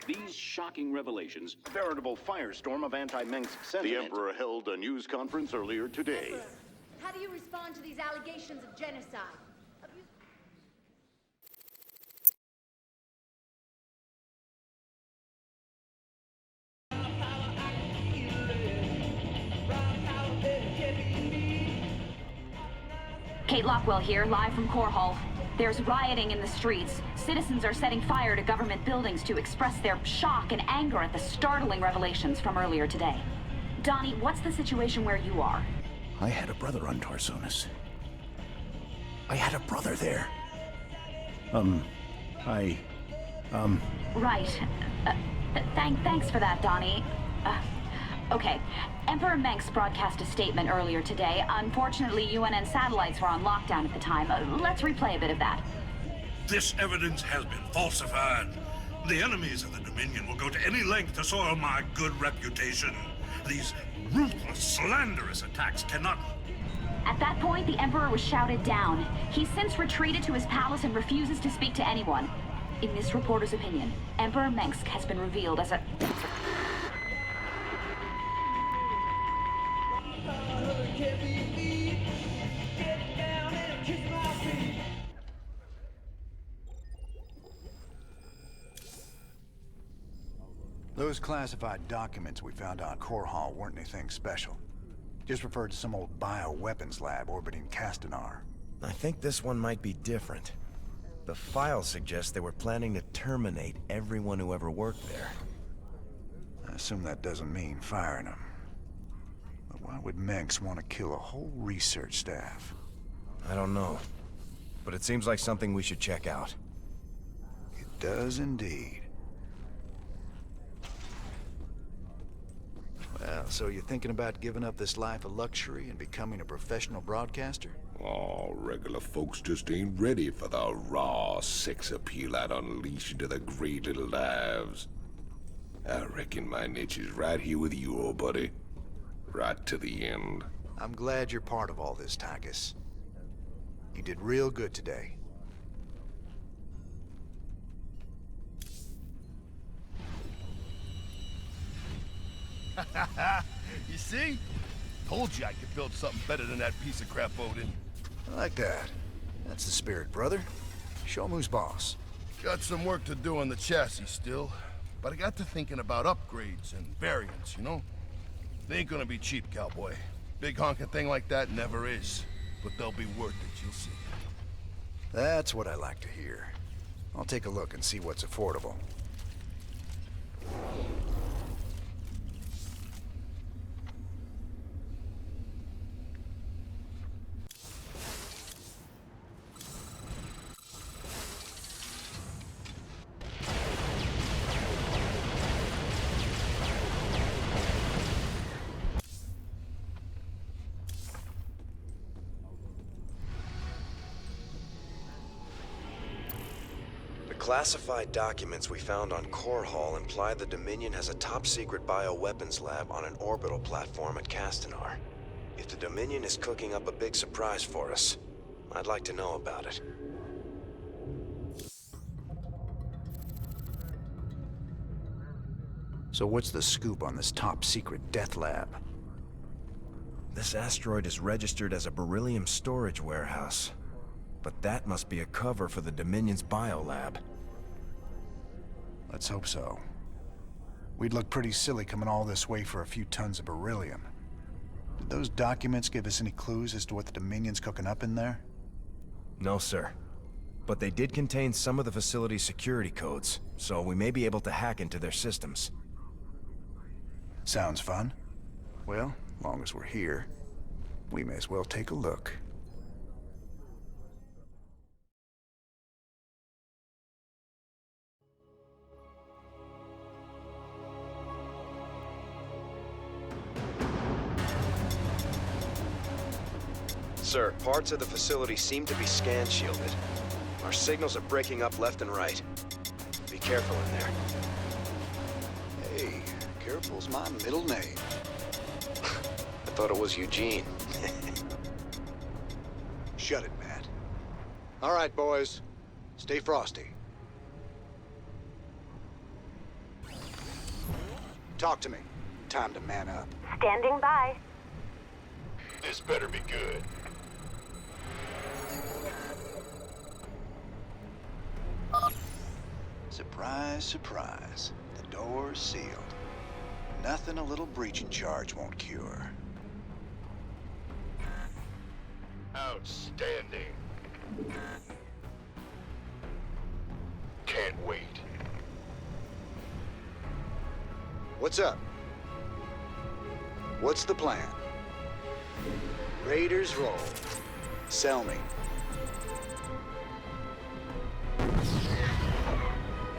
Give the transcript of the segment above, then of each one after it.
These shocking revelations, a veritable firestorm of anti-Mengsk sentiment. The Emperor held a news conference earlier today. Emperor, how do you respond to these allegations of genocide? Kate Lockwell here, live from Core Hall. There's rioting in the streets. Citizens are setting fire to government buildings to express their shock and anger at the startling revelations from earlier today. Donnie, what's the situation where you are? I had a brother on Tarsonis. I had a brother there. Right. Thanks for that, Donnie. Okay. Emperor Mengsk broadcast a statement earlier today. Unfortunately, UNN satellites were on lockdown at the time. Let's replay a bit of that. This evidence has been falsified. The enemies of the Dominion will go to any length to soil my good reputation. These ruthless, slanderous attacks cannot... At that point, the Emperor was shouted down. He's since retreated to his palace and refuses to speak to anyone. In this reporter's opinion, Emperor Mengsk has been revealed as a... Those classified documents we found on Core Hall weren't anything special. Just referred to some old bioweapons lab orbiting Castanar. I think this one might be different. The file suggests they were planning to terminate everyone who ever worked there. I assume that doesn't mean firing them. But why would Mengsk want to kill a whole research staff? I don't know. But it seems like something we should check out. It does indeed. Well, so you're thinking about giving up this life of luxury and becoming a professional broadcaster? Oh, regular folks just ain't ready for the raw sex appeal I'd unleash into the great little lives. I reckon my niche is right here with you, old buddy. Right to the end. I'm glad you're part of all this, Tychus. You did real good today. You see? Told you I could build something better than that piece of crap Odin. I like that. That's the spirit, brother. Show 'em who's boss. Got some work to do on the chassis still, but I got to thinking about upgrades and variants, you know? They ain't gonna be cheap, cowboy. Big honking thing like that never is, but they'll be worth it, you'll see. That's what I like to hear. I'll take a look and see what's affordable. Classified documents we found on Core Hall imply the Dominion has a top-secret bioweapons lab on an orbital platform at Castanar. If the Dominion is cooking up a big surprise for us, I'd like to know about it. So what's the scoop on this top-secret death lab? This asteroid is registered as a beryllium storage warehouse. But that must be a cover for the Dominion's biolab. Let's hope so. We'd look pretty silly coming all this way for a few tons of beryllium. Did those documents give us any clues as to what the Dominion's cooking up in there? No, sir. But they did contain some of the facility's security codes, so we may be able to hack into their systems. Sounds fun. Well, as long as we're here, we may as well take a look. Sir, parts of the facility seem to be scan-shielded. Our signals are breaking up left and right. Be careful in there. Hey, careful's my middle name. I thought it was Eugene. Shut it, Matt. All right, boys. Stay frosty. Talk to me. Time to man up. Standing by. This better be good. Surprise, surprise. The door's sealed. Nothing a little breaching charge won't cure. Outstanding. Can't wait. What's up? What's the plan? Raiders roll. Sell me.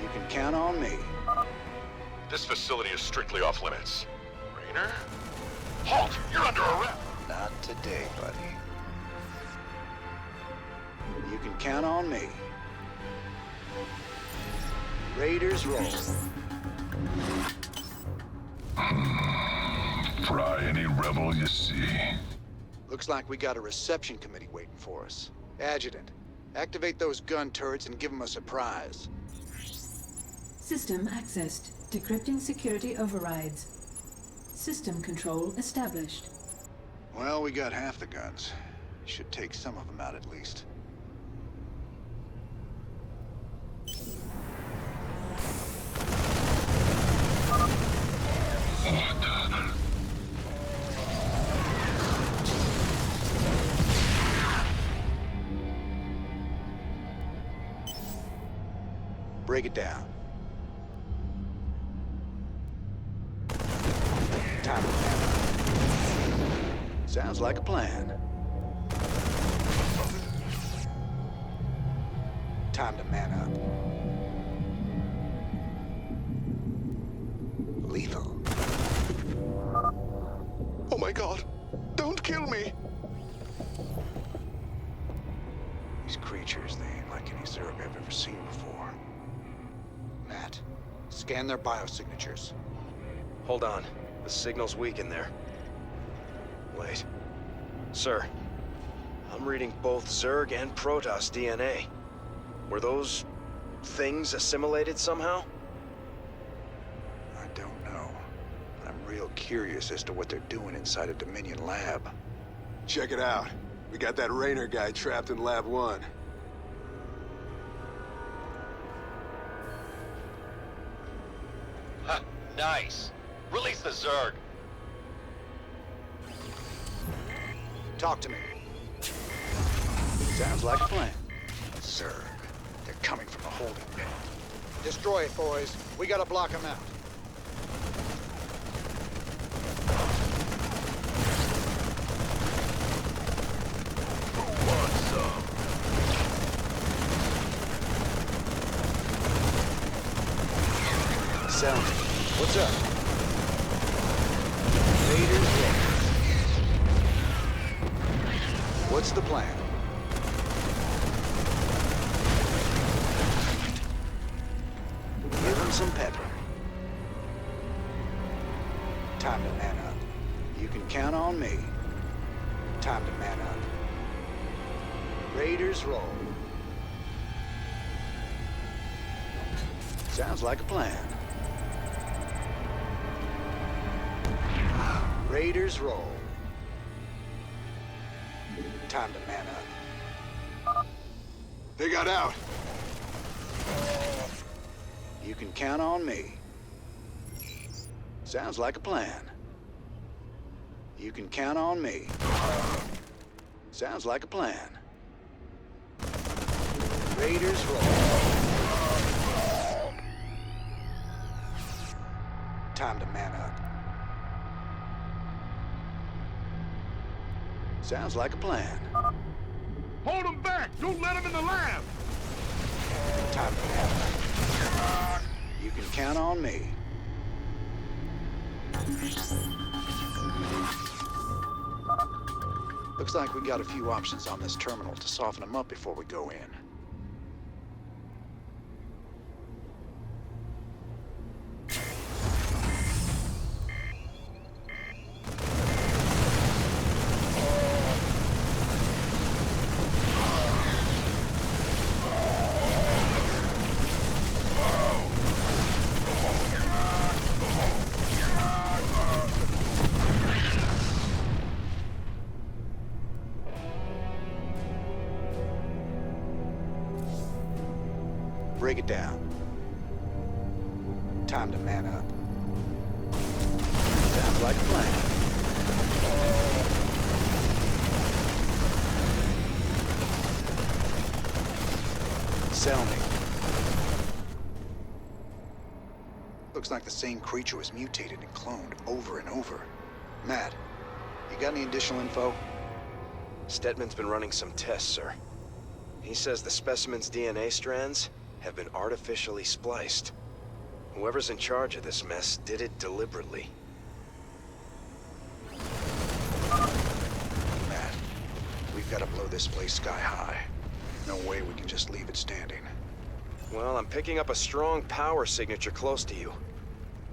You can count on me. This facility is strictly off limits. Rainer? Halt! You're under arrest! Not today, buddy. You can count on me. Raiders roll. Fry any rebel you see. Looks like we got a reception committee waiting for us. Adjutant, activate those gun turrets and give them a surprise. System accessed. Decrypting security overrides. System control established. Well, we got half the guns. Should take some of them out at least. Break it down. Time to man up. Sounds like a plan. Time to man up. Lethal. Oh my god! Don't kill me! These creatures, they ain't like any Zerg I've ever seen before. Matt, scan their biosignatures. Hold on. The signal's weak in there. Wait. Sir, I'm reading both Zerg and Protoss DNA. Were those things assimilated somehow? I don't know, but I'm real curious as to what they're doing inside a Dominion lab. Check it out. We got that Rainer guy trapped in Lab 1. Huh, nice. Release the Zerg. Talk to me. Sounds like a plan. Zerg. They're coming from the holding pen. Destroy it, boys. We gotta block them out. Who wants some? Sound. What's up? Raiders roll. What's the plan? Give them some pepper. Time to man up. You can count on me. Time to man up. Raiders roll. Sounds like a plan. Raiders roll. Time to man up. They got out. You can count on me. Sounds like a plan. You can count on me. Sounds like a plan. Raiders roll. Time to man up. Sounds like a plan. Hold them back! Don't let them in the lab! Time to man up. You can count on me. Looks like we got a few options on this terminal to soften them up before we go in. Break it down. Time to man up. Sounds like a plan. Sell me. Looks like the same creature was mutated and cloned over and over. Matt, you got any additional info? Stetman's been running some tests, sir. He says the specimen's DNA strands have been artificially spliced. Whoever's in charge of this mess did it deliberately. Matt, we've got to blow this place sky high. No way we can just leave it standing. Well, I'm picking up a strong power signature close to you.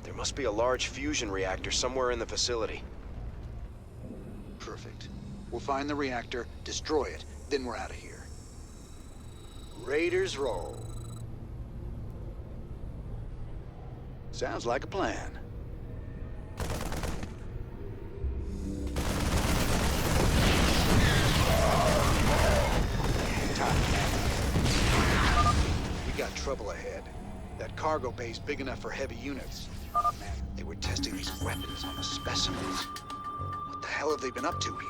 There must be a large fusion reactor somewhere in the facility. Perfect. We'll find the reactor, destroy it, then we're out of here. Raiders roll. Sounds like a plan. We got trouble ahead. That cargo bay's big enough for heavy units. Man, they were testing these weapons on the specimens. What the hell have they been up to here?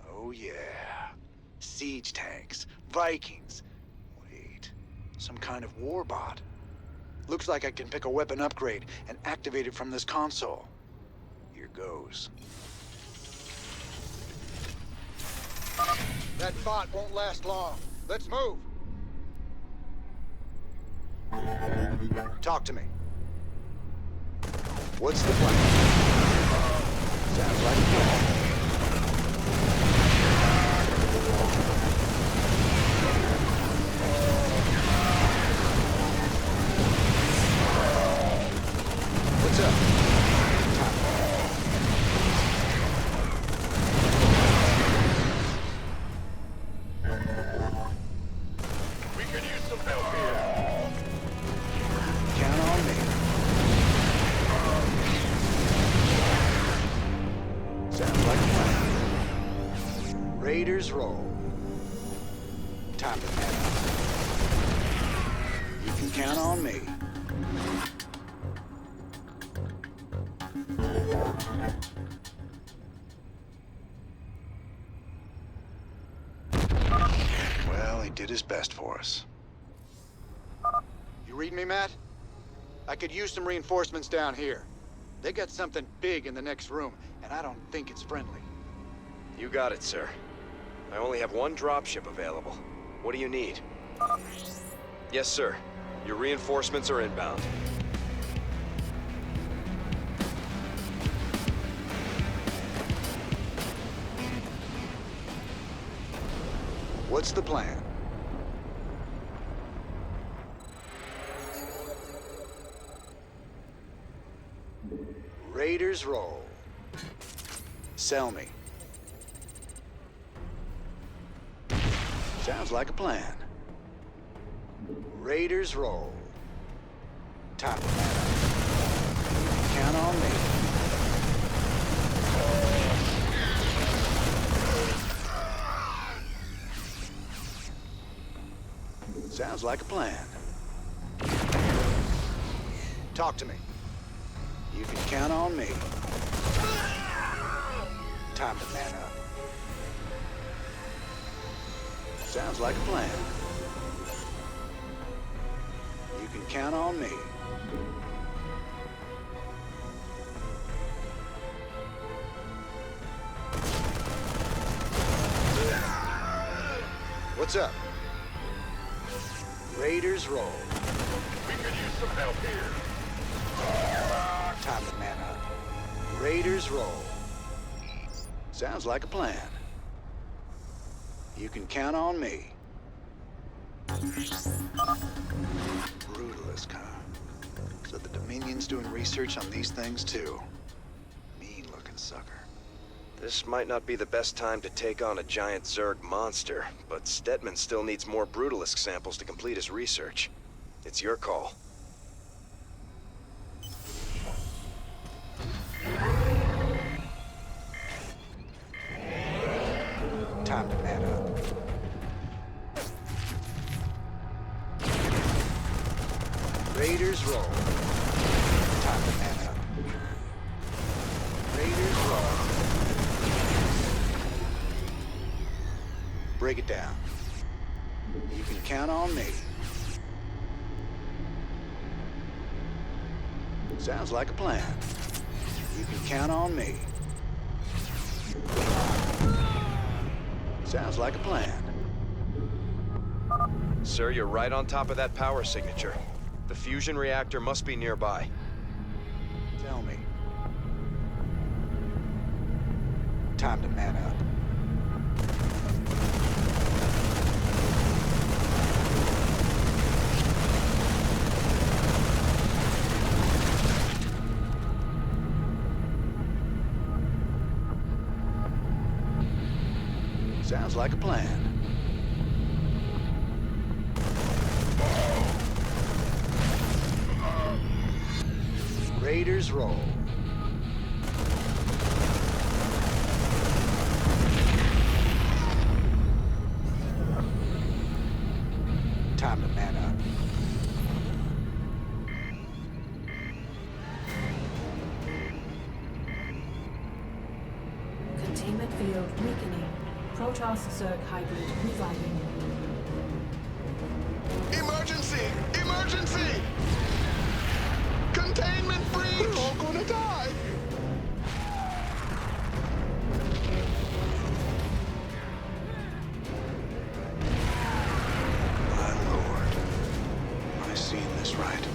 Oh yeah. Siege tanks, Vikings. Wait, some kind of warbot. Looks like I can pick a weapon upgrade and activate it from this console. Here goes. That bot won't last long. Let's move. Talk to me. What's the plan? Sounds like a plan. What's up? We could use some help here. Count on me. Sounds like a plan. Raiders roll. Time to man up. You can count on me. Well, he did his best for us. You read me, Matt? I could use some reinforcements down here. They got something big in the next room, and I don't think it's friendly. You got it, sir. I only have one dropship available. What do you need? Yes, sir. Your reinforcements are inbound. What's the plan? Raiders roll. Sell me. Sounds like a plan. Raiders roll. Time to man up. Count on me. Sounds like a plan. Talk to me. You can count on me. Time to man up. Sounds like a plan. You can count on me. What's up? Raiders roll. We could use some help here. Time to man up. Raiders roll. Sounds like a plan. You can count on me. Brutalist, huh? So the Dominion's doing research on these things too. Mean-looking sucker. This might not be the best time to take on a giant Zerg monster, but Stetman still needs more Brutalisk samples to complete his research. It's your call. Time to man up. Raiders roll. Time to man up. Raiders roll. Break it down. You can count on me. Sounds like a plan. You can count on me. Sounds like a plan. Sir, you're right on top of that power signature. The fusion reactor must be nearby. Tell me. Time to man up. Sounds like a plan. Raiders roll. Time to man up. Containment field weakening. Protoss-Zerg hybrid reviving. Emergency! Emergency! Containment breach! We're all gonna die! My lord. Am I seeing this right?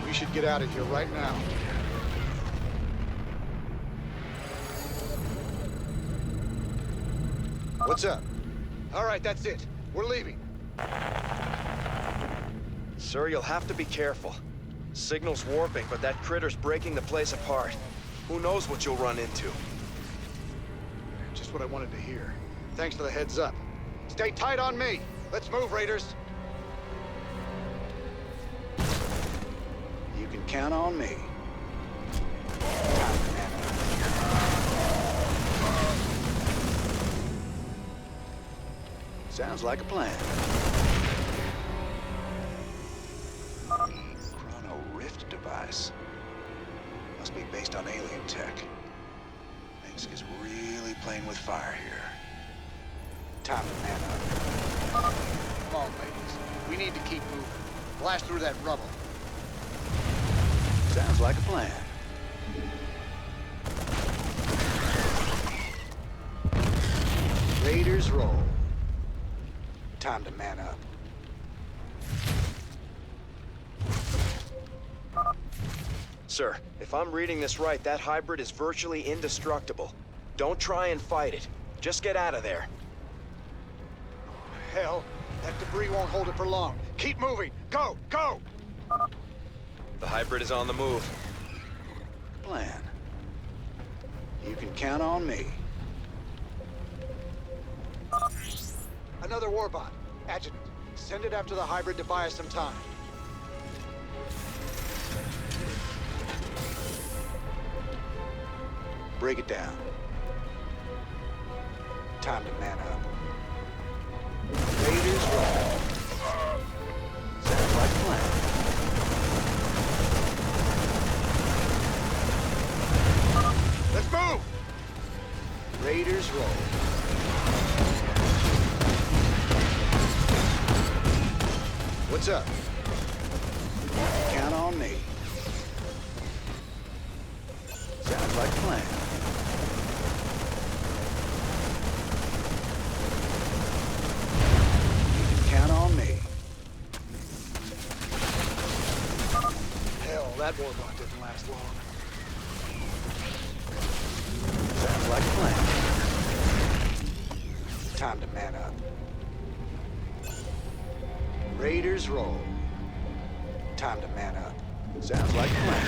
We should get out of here right now. What's up? All right, that's it. We're leaving. Sir, you'll have to be careful. Signal's warping, but that critter's breaking the place apart. Who knows what you'll run into? Just what I wanted to hear. Thanks for the heads up. Stay tight on me. Let's move, Raiders. You can count on me. Sounds like a plan. Chrono Rift device. Must be based on alien tech. Minsk is really playing with fire here. Time to man up. Come on, ladies. We need to keep moving. Blast through that rubble. Sounds like a plan. Raiders roll. Time to man up. Sir, if I'm reading this right, that hybrid is virtually indestructible. Don't try and fight it. Just get out of there. Hell, that debris won't hold it for long. Keep moving. Go, go! The hybrid is on the move. Plan. You can count on me. Another warbot. Adjutant, send it after the hybrid to buy us some time. Break it down. Time to man up. Raiders roll. Sounds like a plan. Let's move! Raiders roll. What's up? Count on me. Sounds like a plan. You can count on me. Hell, that warbot didn't last long. Sounds like a plan. Time to man up. Raiders roll. Time to man up. Sounds like a plan.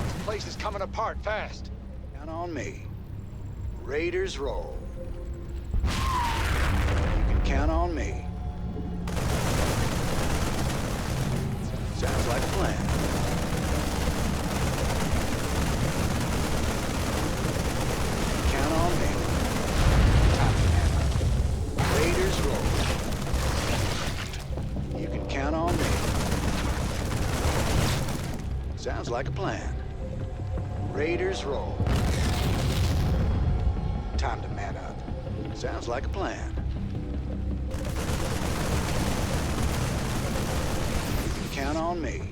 This place is coming apart fast. Count on me. Raiders roll. You can count on me. Sounds like a plan. Count on me. like a plan. Raiders roll. Time to man up. Sounds like a plan. You can count on me.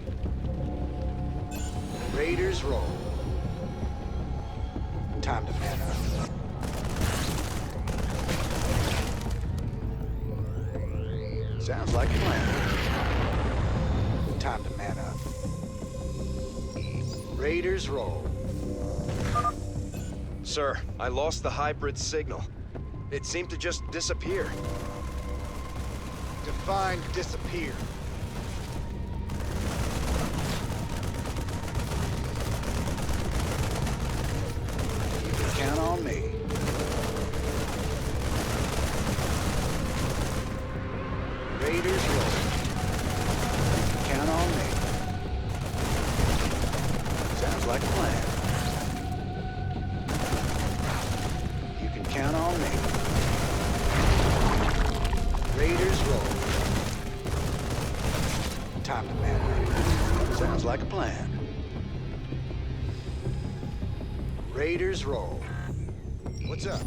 Raiders roll. Time to man up. Sounds like a plan. Time to man up. Raiders roll. Sir, I lost the hybrid signal. It seemed to just disappear. Define disappear. You can count on me. Raiders roll. Count on me. Sounds like a plan. You can count on me. Raiders roll. Time to man up. Sounds like a plan. Raiders roll. What's up?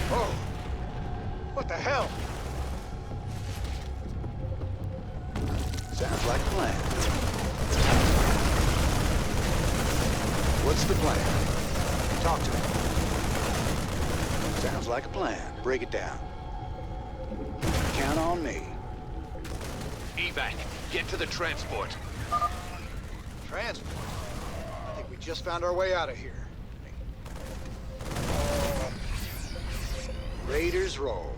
Oh! What the hell? Sounds like a plan. What's the plan? Talk to me. Sounds like a plan. Break it down. Count on me. Evac, get to the transport. Transport? I think we just found our way out of here. Raiders roll.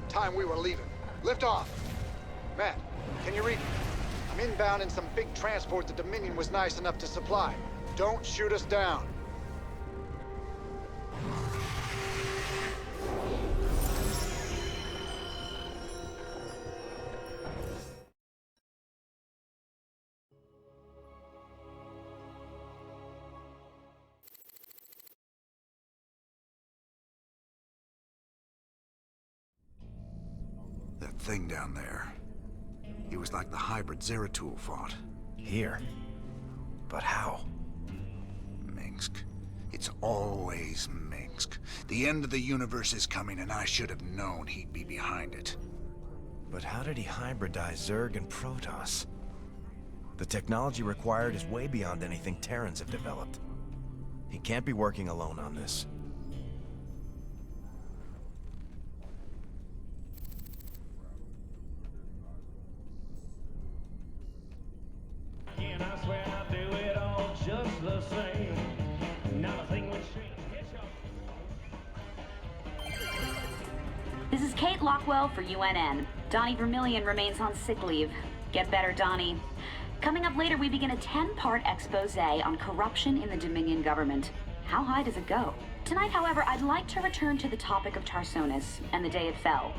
Time we were leaving. Lift off. Matt, can you read me? I'm inbound in some big transport the Dominion was nice enough to supply. Don't shoot us down. That thing down there. He was like the hybrid Zeratul fought. Here? But how? Minsk. It's always Minsk. The end of the universe is coming, and I should have known he'd be behind it. But how did he hybridize Zerg and Protoss? The technology required is way beyond anything Terrans have developed. He can't be working alone on this. And I swear I do it all just the same. Not a thing would change. This is Kate Lockwell for UNN. Donnie Vermillion remains on sick leave. Get better, Donnie. Coming up later, we begin a 10-part expose on corruption in the Dominion government. How high does it go? Tonight, however, I'd like to return to the topic of Tarsonis and the day it fell.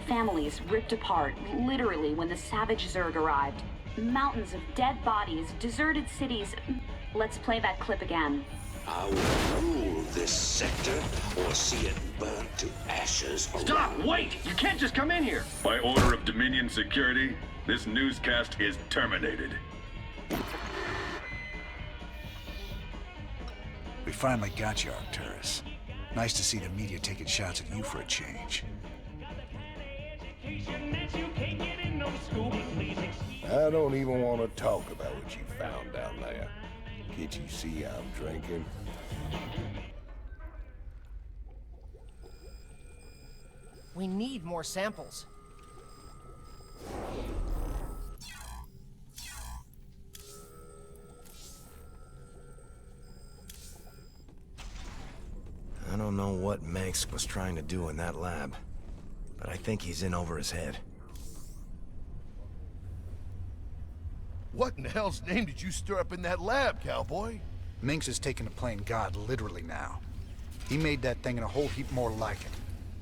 Families ripped apart, literally, when the savage Zerg arrived. Mountains of dead bodies, deserted cities. Let's play that clip again. I will rule this sector or see it burnt to ashes. Stop! Wait! You can't just come in here! By order of Dominion Security, this newscast is terminated. We finally got you, Arcturus. Nice to see the media taking shots at you for a change. I don't even want to talk about what you found down there. Can't you see I'm drinking? We need more samples. I don't know what Manx was trying to do in that lab, but I think he's in over his head. What in the hell's name did you stir up in that lab, cowboy? Minx is taking the plane God literally now. He made that thing and a whole heap more like it.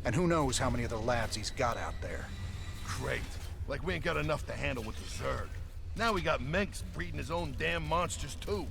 And who knows how many other labs he's got out there. Great. Like we ain't got enough to handle with the Zerg. Now we got Minx breeding his own damn monsters too.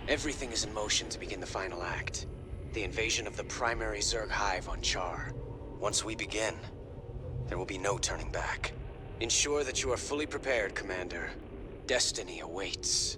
Everything is in motion to begin the final act. The invasion of the primary Zerg hive on Char. Once we begin, there will be no turning back. Ensure that you are fully prepared, Commander. Destiny awaits.